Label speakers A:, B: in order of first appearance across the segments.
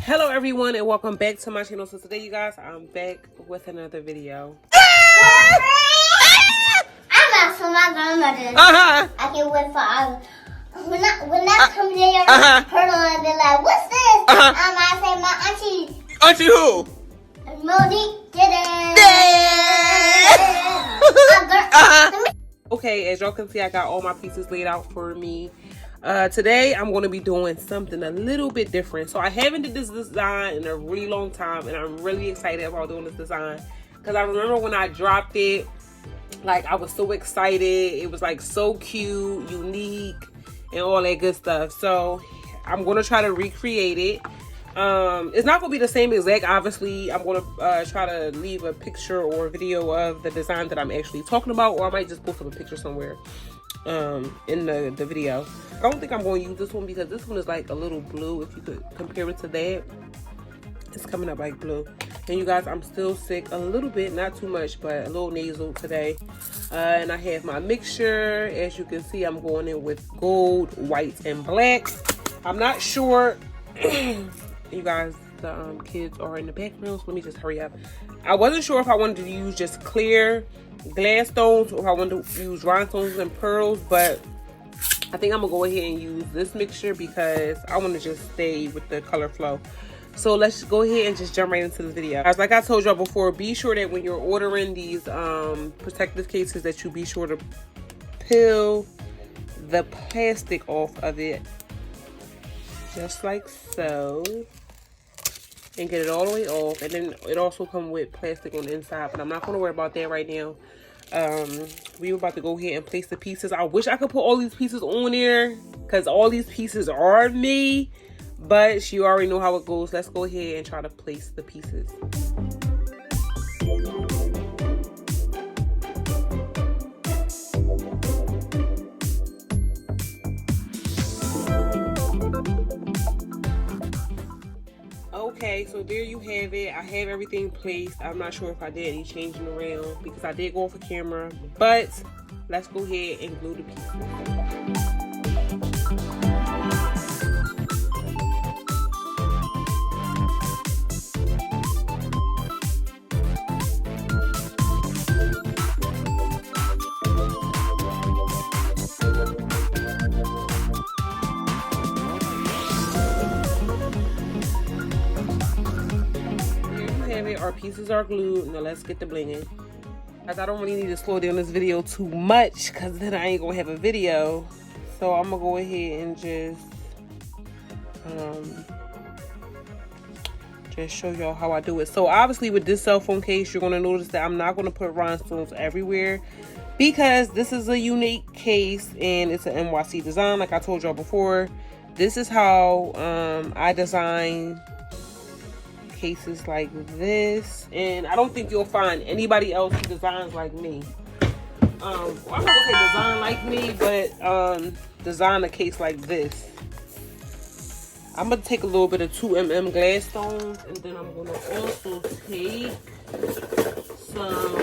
A: Hello everyone and welcome back to my channel. So today you guys, I'm back with another video.
B: I'm not for my grandmother. I can wait for hours. When I come there, her and be like, "What's this?" I say, "My auntie."
A: Auntie who?
B: Monique did it.
A: Okay, as y'all can see, I got all my pieces laid out for me. Today I'm going to be doing something a little bit different. So I haven't did this design in a really long time, and I'm really excited about doing this design because I remember when I dropped it, like I was so excited. It was like so cute, unique, and all that good stuff. So I'm going to try to recreate it. It's not going to be the same exact, obviously. I'm going to try to leave a picture or a video of the design that I'm actually talking about, or I might just post up a picture somewhere in the video. I don't think I'm going to use this one because this one is like a little blue. If you could compare it to that, it's coming up like blue. And you guys, I'm still sick a little bit, not too much, but a little nasal today. And I have my mixture. As you can see, I'm going in with gold, white, and black. I'm not sure. You guys, the kids are in the background, so let me just hurry up. I wasn't sure if I wanted to use just clear glass stones or if I wanted to use rhinestones and pearls, but I think I'm gonna go ahead and use this mixture because I want to just stay with the color flow. So let's go ahead and just jump right into the video. Guys, like I told y'all before, be sure that when you're ordering these protective cases that you be sure to peel the plastic off of it, just like so, and get it all the way off. And then it also comes with plastic on the inside, but I'm not going to worry about that right now. We were about to go ahead and place the pieces. I wish I could put all these pieces on there because all these pieces are me, but you already know how it goes. Let's go ahead and try to place the pieces. Okay, so there you have it. I have everything placed. I'm not sure if I did any changing around because I did go off the camera, but let's go ahead and glue the pieces. Our pieces are glued. Now let's get the blinging. Guys, I don't really need to slow down this video too much because then I ain't gonna have a video. So I'm gonna go ahead and just show y'all how I do it. So obviously with this cell phone case, you're gonna notice that I'm not gonna put rhinestones everywhere because this is a unique case and it's an NYC design. Like I told y'all before, this is how I design cases like this, and I don't think you'll find anybody else who designs like me. Well, I'm not gonna say design like me, but design a case like this. I'm gonna take a little bit of 2mm glass stones, and then I'm gonna also take some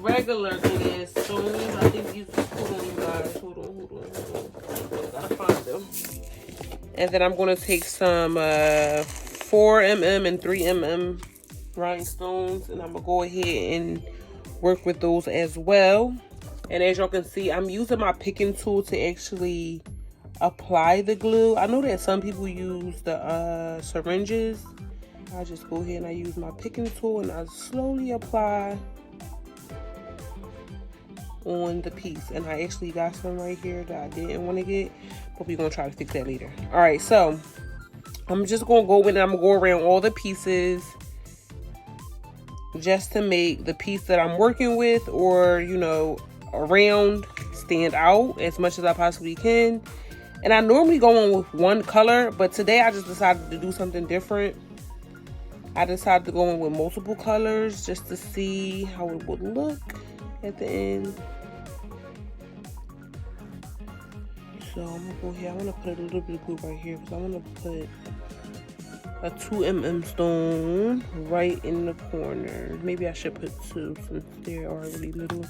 A: regular glass stones. I think these, hold on you guys, hold on. Gotta find them. And then I'm going to take some 4mm and 3mm rhinestones, and I'm going to go ahead and work with those as well. And as y'all can see, I'm using my picking tool to actually apply the glue. I know that some people use the syringes. I just go ahead and I use my picking tool and I slowly apply on the piece. And I actually got some right here that I didn't want to get, but we're gonna try to fix that later. All right, so I'm just gonna go in and I'm gonna go around all the pieces just to make the piece that I'm working with, or you know, around, stand out as much as I possibly can. And I normally go on with one color, but today I just decided to do something different. I decided to go in with multiple colors just to see how it would look at the end. So I'm gonna go here. I want to put a little bit of glue right here because I want to put a 2mm stone right in the corner. Maybe I should put 2 since they are really little.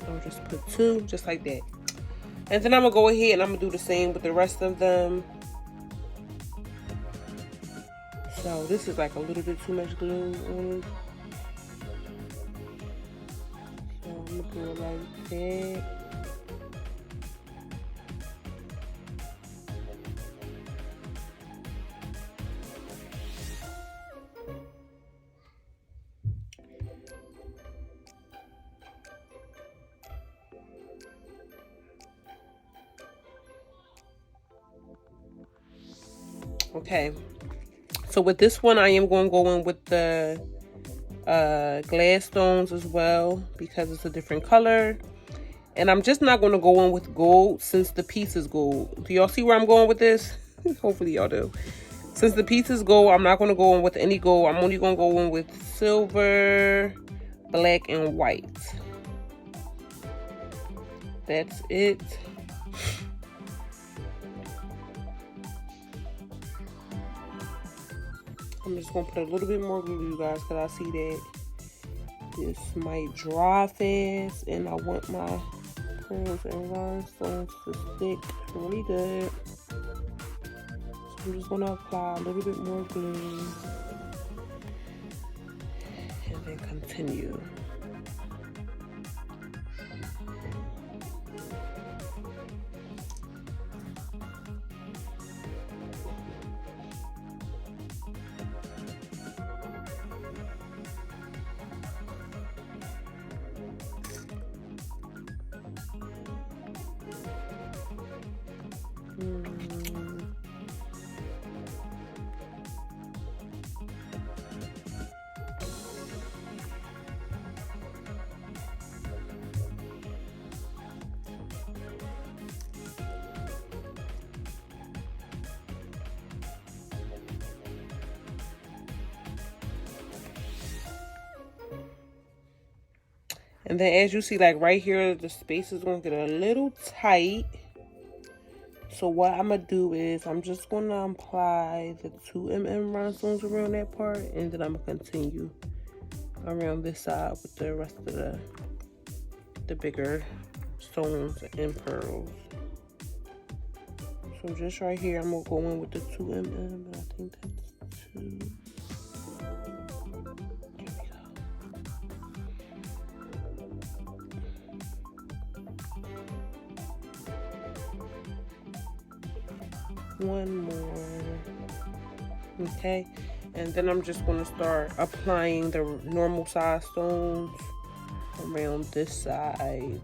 A: I'll just put 2, just like that. And then I'm gonna go ahead and I'm gonna do the same with the rest of them. So this is like a little bit too much glue on it. So I'm gonna do it like that. Okay, so with this one, I am going to go in with the glass stones as well because it's a different color. And I'm just not going to go in with gold since the piece is gold. Do y'all see where I'm going with this? Hopefully y'all do. Since the piece is gold, I'm not going to go in with any gold. I'm only going to go in with silver, black, and white. That's it. I'm just going to put a little bit more glue, you guys, because I see that this might dry fast, and I want my pearls and rhinestones to stick really good. So I'm just going to apply a little bit more glue and then continue. And then as you see, like right here, the space is going to get a little tight. So what I'm going to do is I'm just going to apply the 2mm rhinestones around that part. And then I'm going to continue around this side with the rest of the bigger stones and pearls. So just right here, I'm going to go in with the 2mm. I think that's 2. One more. Okay, and then I'm just going to start applying the normal size stones around this side.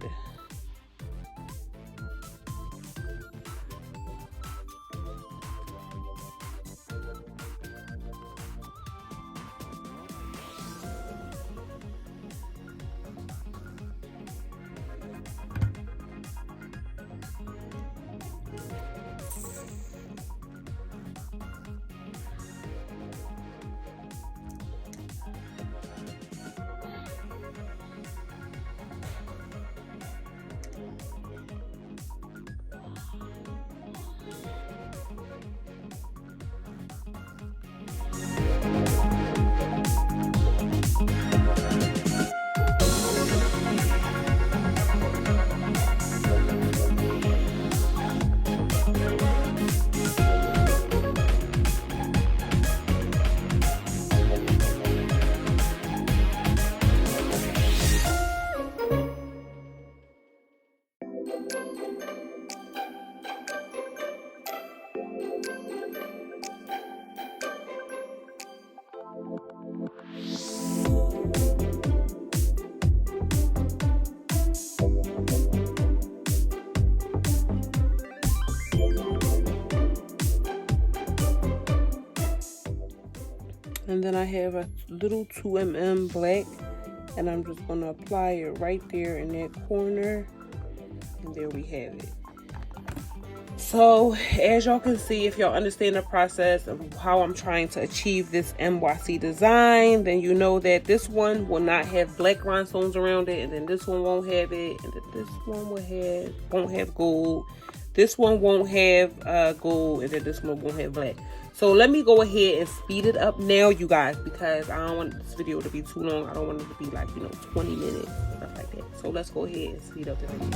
A: And then I have a little 2mm black, and I'm just going to apply it right there in that corner, and there we have it. So as y'all can see, if y'all understand the process of how I'm trying to achieve this NYC design, then you know that this one will not have black rhinestones around it, and then this one won't have it, and then this one won't have gold. This one won't have gold, and then this one won't have black. So let me go ahead and speed it up now, you guys, because I don't want this video to be too long. I don't want it to be like, 20 minutes, stuff like that. So let's go ahead and speed up the video.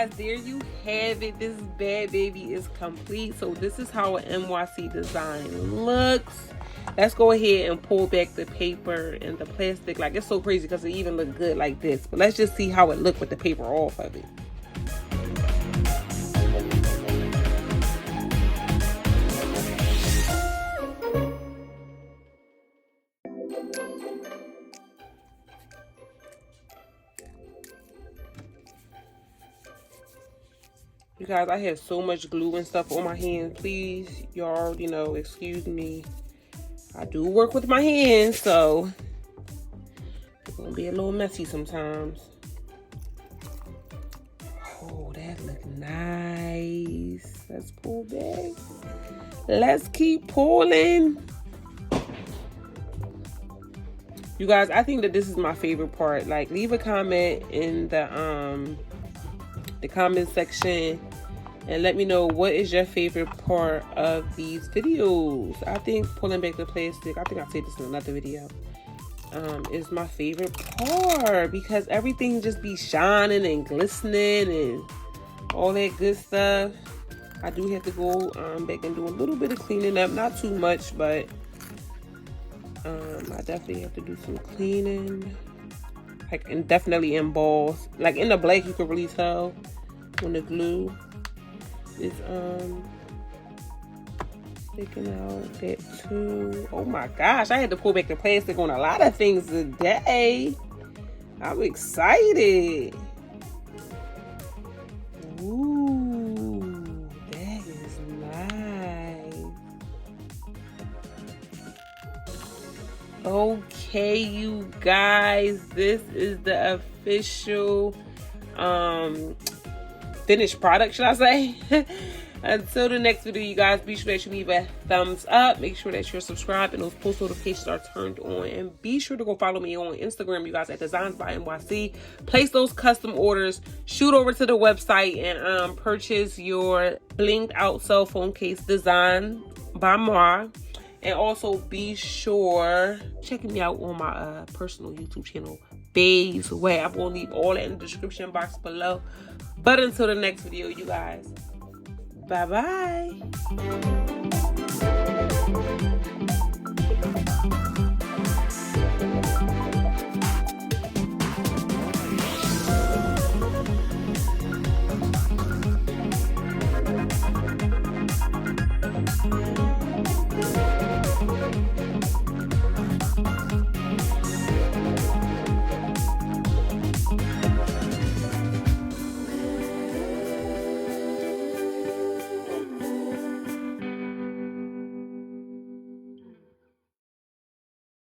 A: guys, there you have it. This bad baby is complete. So this is how an NYC design looks. Let's go ahead and pull back the paper and the plastic. Like, it's so crazy because it even look good like this. But let's just see how it look with the paper off of it. You guys, I have so much glue and stuff on my hands. Please, you already know, excuse me. I do work with my hands, so it's gonna be a little messy sometimes. Oh, that look nice. Let's pull back. Let's keep pulling. You guys, I think that this is my favorite part. Like, leave a comment in the comment section and let me know what is your favorite part of these videos. I think pulling back the plastic, I think I said this in another video, is my favorite part because everything just be shining and glistening and all that good stuff. I do have to go back and do a little bit of cleaning up, not too much, but I definitely have to do some cleaning. Like, and definitely emboss. Like, in the black, you can really tell when the glue is sticking out. That too. Oh my gosh, I had to pull back the plastic on a lot of things today. I'm excited. Ooh, that is nice. Okay, you guys, this is the official finished product, should I say. Until the next video, you guys, be sure that you leave a thumbs up, make sure that you're subscribed and those post notifications are turned on, and be sure to go follow me on Instagram, you guys, at Designsbymyc. Place those custom orders, shoot over to the website and purchase your blinged out cell phone case Design by Moi. And also be sure checking me out on my personal YouTube channel, Babe's Way. I'm gonna leave all that in the description box below. But until the next video, you guys, bye bye.